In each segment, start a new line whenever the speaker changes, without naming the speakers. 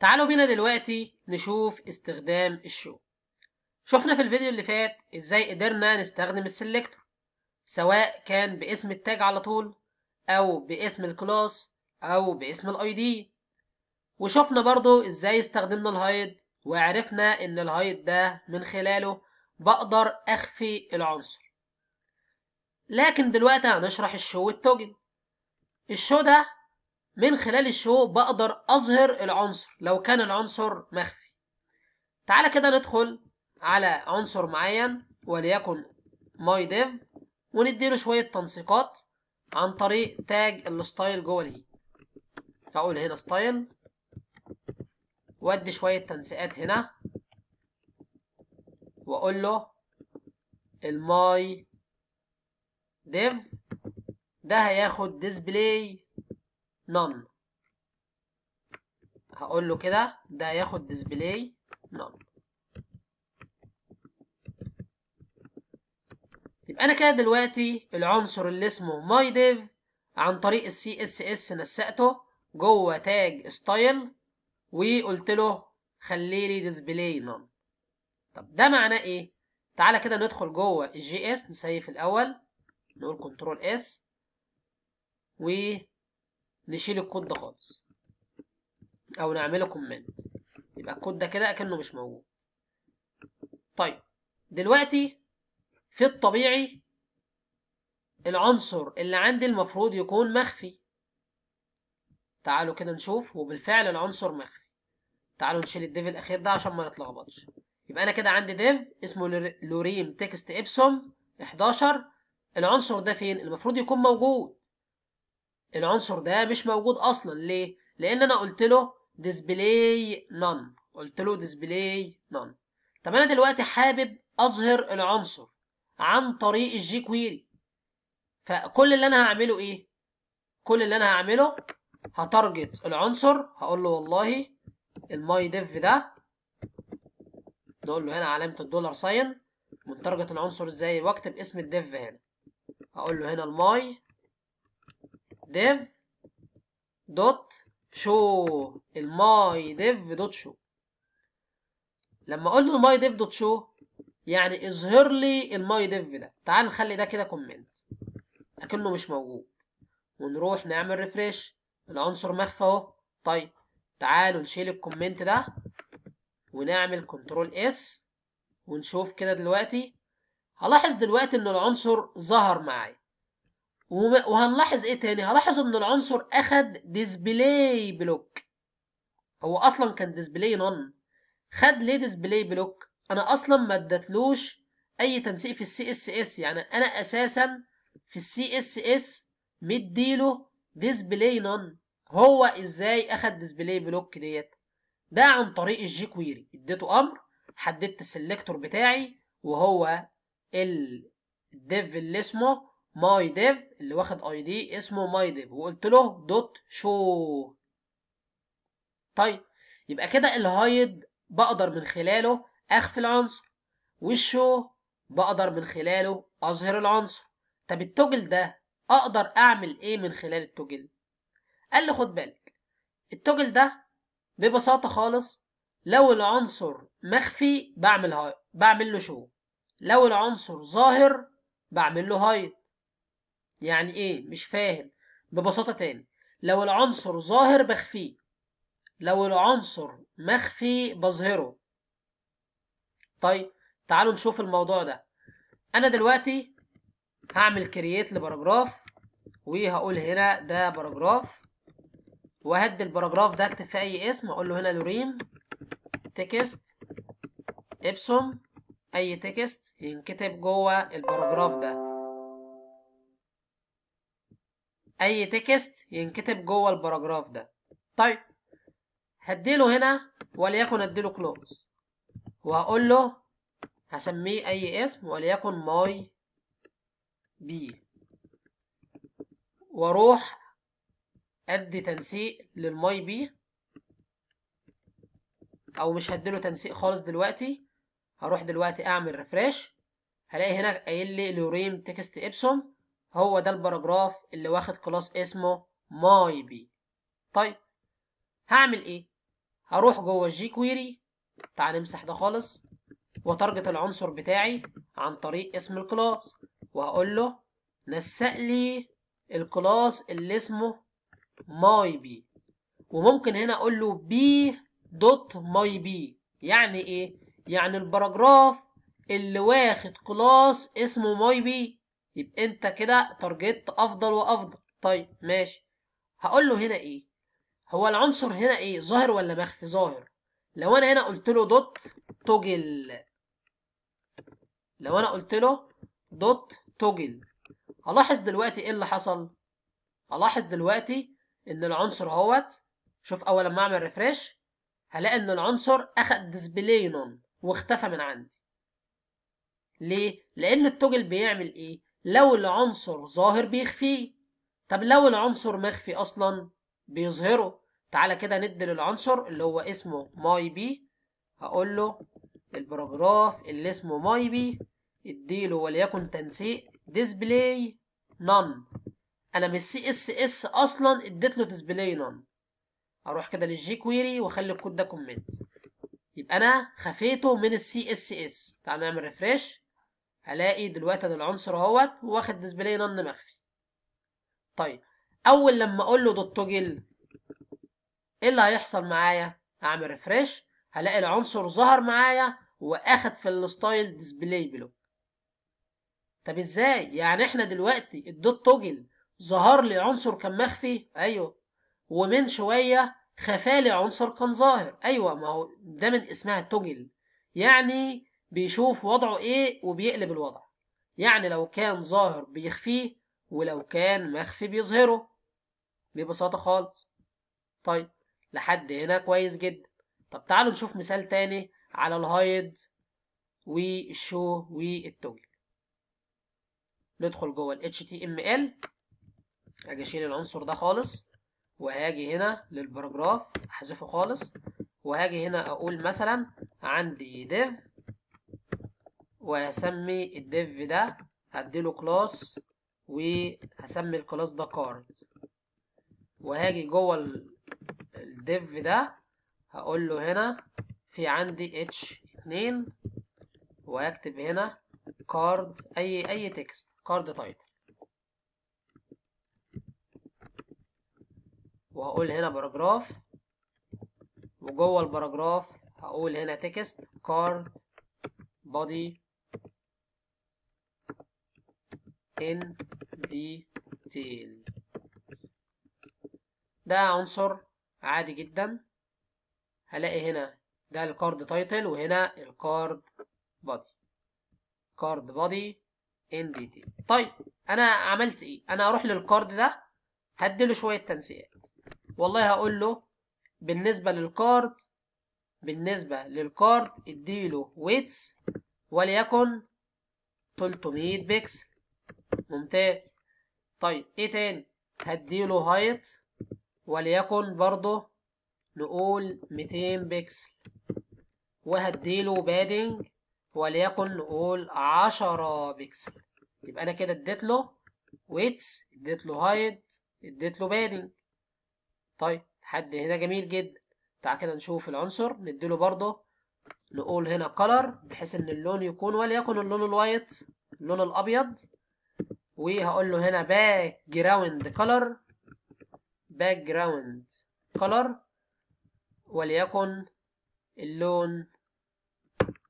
تعالوا بينا دلوقتي نشوف استخدام الشو. شفنا في الفيديو اللي فات ازاي قدرنا نستخدم السلكتور، سواء كان باسم التاج على طول او باسم الكلاس او باسم الاي دي. وشفنا برضو ازاي استخدمنا الهايد وعرفنا ان الهايد ده من خلاله بقدر اخفي العنصر. لكن دلوقتي هنشرح الشو والتوجل. الشو ده من خلال الشو بقدر اظهر العنصر لو كان العنصر مخفي. تعالى كده ندخل على عنصر معين وليكن ماي ديف ونديله شوية تنسيقات عن طريق تاج الستايل جوه الهيت. هقول هنا ستايل وادي شوية تنسيقات هنا واقول له الماي ديف ده هياخد ديسبلاي نون. هقول له كده ده هياخد ديسبلاي نون. يبقى انا كده دلوقتي العنصر اللي اسمه ماي ديف عن طريق السي اس اس نسقته جوه تاج ستايل وقلت له خلي لي ديسبلاي نون. طب ده معناه ايه؟ تعالى كده ندخل جوه الجي اس نسيف الاول، نقول كنترول اس ونشيل الكود ده خالص او نعمله كومنت، يبقى الكود ده كده اكنه مش موجود. طيب دلوقتي في الطبيعي العنصر اللي عندي المفروض يكون مخفي. تعالوا كده نشوف، وبالفعل العنصر مخفي. تعالوا نشيل الديف الاخير ده عشان ما نتلخبطش. يبقى انا كده عندي ديف اسمه لوريم تكست ابسوم 11. العنصر ده فين؟ المفروض يكون موجود. العنصر ده مش موجود اصلا. ليه؟ لان انا قلت له ديسبلاي نون. قلت له ديسبلاي نون. طب انا دلوقتي حابب اظهر العنصر عن طريق الجي كويري. فكل اللي انا هعمله ايه؟ كل اللي انا هعمله هتارجت العنصر، هقول له والله الماي ديف ده، نقول له هنا علامة الدولار ساين من تارجت العنصر ازاي، واكتب اسم الديف هنا. هقول له هنا الماي ديف دوت شو. الماي ديف دوت شو. لما اقول له الماي ديف دوت شو يعني اظهر لي الماي ديف ده. تعال نخلي ده كده كومنت لكنه مش موجود ونروح نعمل ريفريش. العنصر مخفى اهو. طيب تعالوا نشيل الكومنت ده ونعمل كنترول اس ونشوف كده دلوقتي. هلاحظ دلوقتي ان العنصر ظهر معايا. وهنلاحظ ايه تاني؟ هلاحظ ان العنصر اخد ديسبلاي بلوك. هو اصلا كان ديسبلاي نون. خد ليه ديسبلاي بلوك؟ انا اصلا ما ادتلوش اي تنسيق في السي اس اس. يعني انا اساسا في السي اس اس مديله ديسبلاي نون. هو ازاي اخد ديسبلاي بلوك ديت؟ ده عن طريق الجي كويري. اديته امر، حددت السلكتور بتاعي وهو الديف اللي اسمه ماي ديف اللي واخد اي دي اسمه ماي ديف، وقلت له دوت شو. طيب يبقى كده الهايد بقدر من خلاله اخفي العنصر، والشو بقدر من خلاله اظهر العنصر. طب التوجل ده اقدر اعمل ايه من خلال التوجل؟ قال لي خد بالك، التوجل ده ببساطة خالص لو العنصر مخفي بعمل له شو، لو العنصر ظاهر بعمل له هايد. يعني ايه؟ مش فاهم. ببساطة تاني، لو العنصر ظاهر بخفيه، لو العنصر مخفي بظهره. طيب تعالوا نشوف الموضوع ده. انا دلوقتي هعمل كرييت لباراجراف وهقول هنا ده باراجراف، وهدي الباراجراف ده اكتب فيه اي اسم. اقول له هنا لوريم تكست ابسوم اي تكست ينكتب جوه الباراجراف ده. اي تكست ينكتب جوه الباراجراف ده. طيب هديله هنا وليكن اديله كلوز، وهقول له هسميه اي اسم وليكن ماي بي، واروح ادي تنسيق للماي بي، او مش هديله تنسيق خالص دلوقتي. هروح دلوقتي اعمل ريفريش، هلاقي هنا قايل لي لوريم تكست ابسوم. هو ده الباراجراف اللي واخد كلاس اسمه ماي بي. طيب هعمل ايه؟ هروح جوه الجي كويري، تعال نمسح ده خالص، وتارجت العنصر بتاعي عن طريق اسم الكلاس، وهقول له نسق لي الكلاس اللي اسمه ماي بي. وممكن هنا اقول له بي دوت ماي بي. يعني ايه؟ يعني الباراجراف اللي واخد كلاس اسمه ماي بي. يبقى انت كده تارجت افضل وافضل. طيب ماشي، هقول له هنا ايه؟ هو العنصر هنا ايه، ظاهر ولا مخفي؟ ظاهر. لو انا هنا قلت له دوت توجل، لو انا قلت له دوت توجل، هلاحظ دلوقتي ايه اللي حصل؟ هلاحظ دلوقتي ان العنصر اهوت، شوف اول لما اعمل ريفريش هلاقي ان العنصر اخد ديسبلاي نون واختفى من عندي. ليه؟ لان التوجل بيعمل ايه؟ لو العنصر ظاهر بيخفيه، طب لو العنصر مخفي اصلا بيظهره. تعالى كده ندي للعنصر اللي هو اسمه ماي بي، هقول له الباراجراف اللي اسمه ماي بي اديله وليكن تنسيق ديسبلاي نون. انا من السي اس اس اصلا اديت له ديسبلاي نون. اروح كده للجي كويري واخلي الكود ده كومنت، يبقى انا خفيته من السي اس اس. تعال نعمل ريفريش، هلاقي دلوقتي ده العنصر اهوت واخد ديسبلاي نون مخفي. طيب اول لما اقول له دوت توجل ايه اللي هيحصل معايا؟ اعمل ريفريش هلاقي العنصر ظهر معايا واخد في الستايل ديسبلاي بلو. طب ازاي؟ يعني احنا دلوقتي الدوت توجل ظهر لي عنصر كان مخفي، ايوه، ومن شويه خفالي عنصر كان ظاهر، ايوه، ما هو ده من اسمها توجل، يعني بيشوف وضعه ايه وبيقلب الوضع. يعني لو كان ظاهر بيخفيه، ولو كان مخفي بيظهره، ببساطه خالص. طيب لحد هنا كويس جدا. طب تعالوا نشوف مثال تاني على الهايد والشو والتوجل. ندخل جوه ال HTML، اجي اشيل العنصر ده خالص، وهاجي هنا للباراجراف احذفه خالص، وهاجي هنا اقول مثلا عندي div، وهسمي الdiv ده هديله كلاس، وهسمي الكلاس ده card. وهاجي جوه الdiv ده هقول له هنا في عندي h2، وهكتب هنا card اي تكست card title، وهقول هنا باراجراف، وجوه الباراجراف هقول هنا تكست card body in details. ده عنصر عادي جدا، هلاقي هنا ده الكارد تايتل وهنا الكارد بودي، كارد بودي ان ديتيل. طيب انا عملت ايه؟ انا هروح للكارد ده هديله شويه تنسيقات. والله هقول له بالنسبه للكارد اديله ويتس وليكن 300 بكسل. ممتاز. طيب ايه تاني؟ هديله هايت وليكن برضه نقول 200 بكسل، وهديله بادنج وليكن نقول 10 بكسل. يبقى انا كده اديت له ويتس، اديت له هايت، اديت له بادنج. طيب لحد هنا جميل جدا. تعال كده نشوف العنصر، نديله برضه نقول هنا color بحيث ان اللون يكون وليكن اللون الوايت، اللون الابيض، وهقول له هنا باك جراوند color وليكن اللون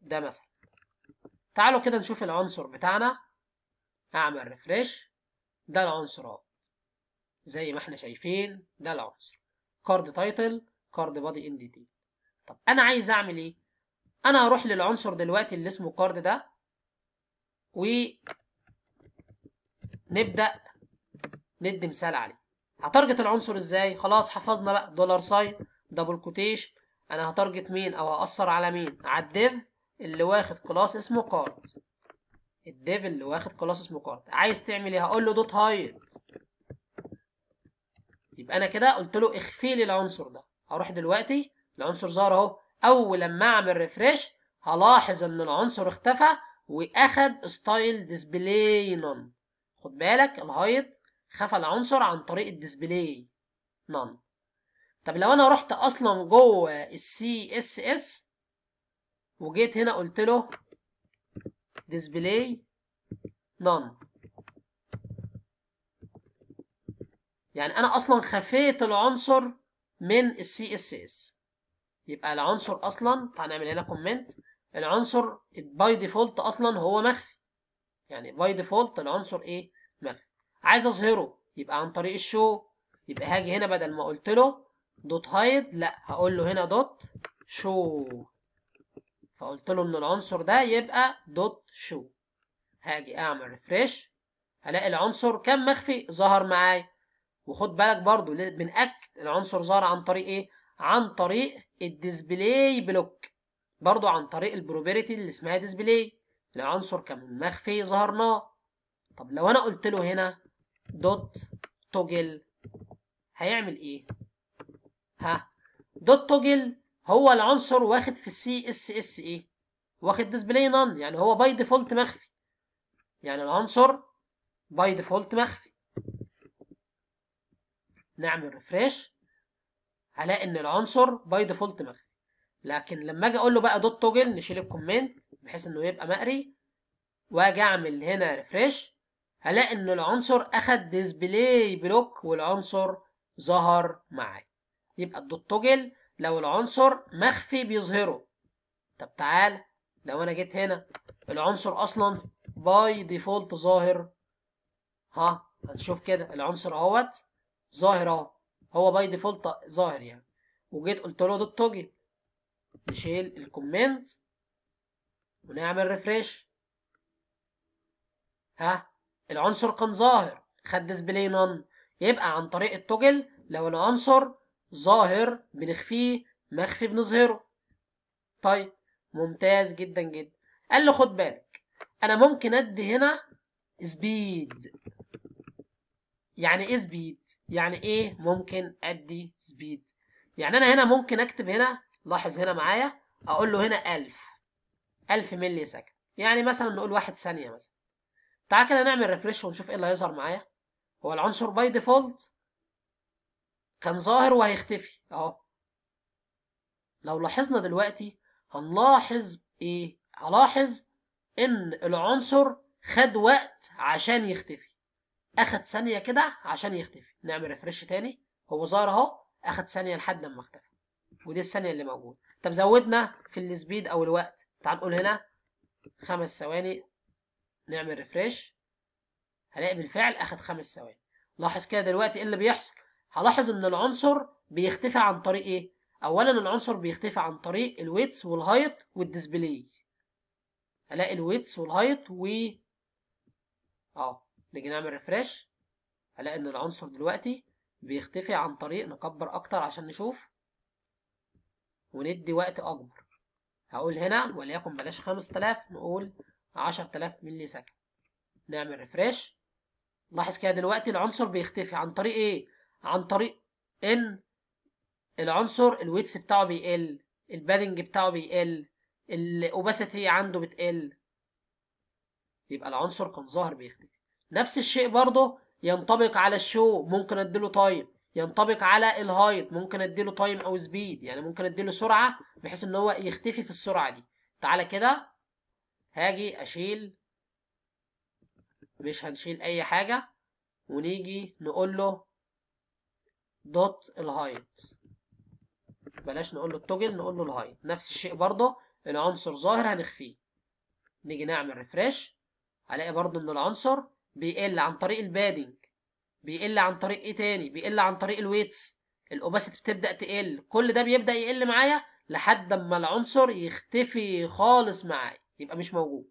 ده مثلا. تعالوا كده نشوف العنصر بتاعنا، هعمل ريفريش، ده العنصر اهو زي ما احنا شايفين، ده العنصر كارد تايتل كارد بادي ان ديتيل. طب انا عايز اعمل ايه؟ انا هروح للعنصر دلوقتي اللي اسمه كارد ده، ونبدا ندي مثال عليه. هتارجت العنصر ازاي؟ خلاص حفظنا بقى، دولار ساين، دبل كوتيشن. انا هتارجت مين او هاثر على مين؟ على الديف اللي واخد كلاس اسمه كارد. الديف اللي واخد كلاس اسمه كارد. عايز تعمل ايه؟ هقول له دوت هايد. يبقى انا كده قلت له اخفي لي العنصر ده. هروح دلوقتي العنصر ظهر اهو، اول لما اعمل ريفريش هلاحظ ان العنصر اختفى واخد ستايل ديسبلاي نون. خد بالك الهايد خفى العنصر عن طريق الديسبلاي نون. طب لو انا رحت اصلا جوه السي اس اس وجيت هنا قلت له display none، يعني انا اصلا خفيت العنصر من السي اس اس. يبقى العنصر اصلا، تعال نعمل هنا كومنت، العنصر باي ديفولت اصلا هو مخفي، يعني باي ديفولت العنصر ايه؟ مخفي. عايز اظهره يبقى عن طريق الشو، يبقى هاجي هنا بدل ما قلت له دوت هايد، لا هقول له هنا دوت شو، فقلت له ان العنصر ده يبقى دوت شو. هاجي اعمل ريفريش، هلاقي العنصر كان مخفي ظهر معايا. وخد بالك برضو بنأكد العنصر ظهر عن طريق ايه؟ عن طريق الديسبلاي بلوك، برضو عن طريق البروبرتي اللي اسمها ديسبلاي. العنصر كان مخفي ظهرناه. طب لو انا قلت له هنا دوت توجل هيعمل ايه؟ دوت توجل هو العنصر واخد في السي اس اس ايه؟ واخد ديسبلاي نون، يعني هو باي ديفولت مخفي، يعني العنصر باي ديفولت مخفي. نعمل ريفريش هلاقي ان العنصر باي ديفولت مخفي. لكن لما اجي اقول له بقى دوت توجل، نشيل الكومنت بحيث انه يبقى مقري، واجي اعمل هنا ريفريش، هلاقي ان العنصر اخد ديسبلاي بلوك والعنصر ظهر معايا. يبقى الدوت توجل لو العنصر مخفي بيظهره. طب تعال لو انا جيت هنا العنصر اصلا باي ديفولت ظاهر، هنشوف كده العنصر اهوت ظاهر اهو، هو باي ديفولت ظاهر يعني، وجيت قلت له دوت توجل، نشيل الكومنت ونعمل ريفريش، العنصر كان ظاهر خد ديسبلاي نون. يبقى عن طريق التوجل لو العنصر ظاهر بنخفيه، مخفي بنظهره. طيب ممتاز جدا جدا. قال له خد بالك انا ممكن ادي هنا سبيد. يعني ايه سبيد؟ يعني ايه ممكن ادي سبيد؟ يعني انا هنا ممكن اكتب هنا، لاحظ هنا معايا، اقول له هنا 1000 ملي سكند، يعني مثلا نقول 1 ثانية مثلا. تعال كده نعمل ريفريش ونشوف ايه اللي هيظهر معايا. هو العنصر باي ديفولت كان ظاهر وهيختفي اهو. لو لاحظنا دلوقتي هنلاحظ ايه؟ هلاحظ ان العنصر خد وقت عشان يختفي، اخد ثانية كده عشان يختفي. نعمل ريفريش تاني، هو ظهر اهو، اخد ثانية لحد ما اختفى، ودي الثانية اللي موجودة. طب زودنا في السبيد او الوقت، تعال نقول هنا 5 ثواني، نعمل ريفريش، هلاقي بالفعل اخد 5 ثواني. لاحظ كده دلوقتي ايه اللي بيحصل؟ هلاحظ ان العنصر بيختفي عن طريق ايه؟ اولا العنصر بيختفي عن طريق الويتس والهايت والديسبلاي. هلاقي الويتس والهايت نيجي نعمل ريفريش، هلاقي ان العنصر دلوقتي بيختفي عن طريق، نكبر اكتر عشان نشوف وندي وقت اكبر. هقول هنا وليكن بلاش 5000، نقول 10000 ملي سكند. نعمل ريفريش، لاحظ كده دلوقتي العنصر بيختفي عن طريق ايه؟ عن طريق ان العنصر الويتس بتاعه بيقل، البادنج بتاعه بيقل، الاوباسيتي عنده بتقل، يبقى العنصر كان ظاهر بيختفي. نفس الشيء برضه ينطبق على الشو، ممكن اديله تايم، ينطبق على الهايت، ممكن اديله تايم او سبيد، يعني ممكن اديله سرعه بحيث ان هو يختفي في السرعه دي. تعالى كده هاجي اشيل، مش هنشيل اي حاجه، ونيجي نقول له دوت الهايت، بلاش نقول له التوجل، نقول له الهايت. نفس الشيء برضه العنصر ظاهر هنخفيه. نيجي نعمل ريفريش، هلاقي برضه ان العنصر بيقل عن طريق البادنج، بيقل عن طريق ايه تاني؟ بيقل عن طريق الويتس، الاوباسيتي بتبدا تقل، كل ده بيبدا يقل معايا لحد اما العنصر يختفي خالص معايا، يبقى مش موجود.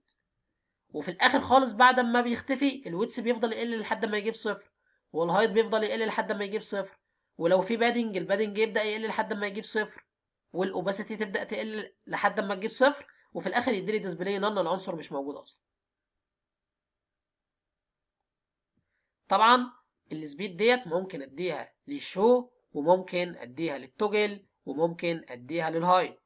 وفي الاخر خالص بعد ما بيختفي الويتس بيفضل يقل لحد ما يجيب صفر، والهايت بيفضل يقل لحد ما يجيب صفر، ولو في بادنج البادنج يبدا يقل لحد ما يجيب صفر، والاوباسيتي تبدا تقل لحد ما تجيب صفر، وفي الاخر يديلي ديسبلاي نون، العنصر مش موجود اصلا. طبعا السبيد ديت ممكن اديها للشو، وممكن اديها للتوجل، وممكن اديها للهايت.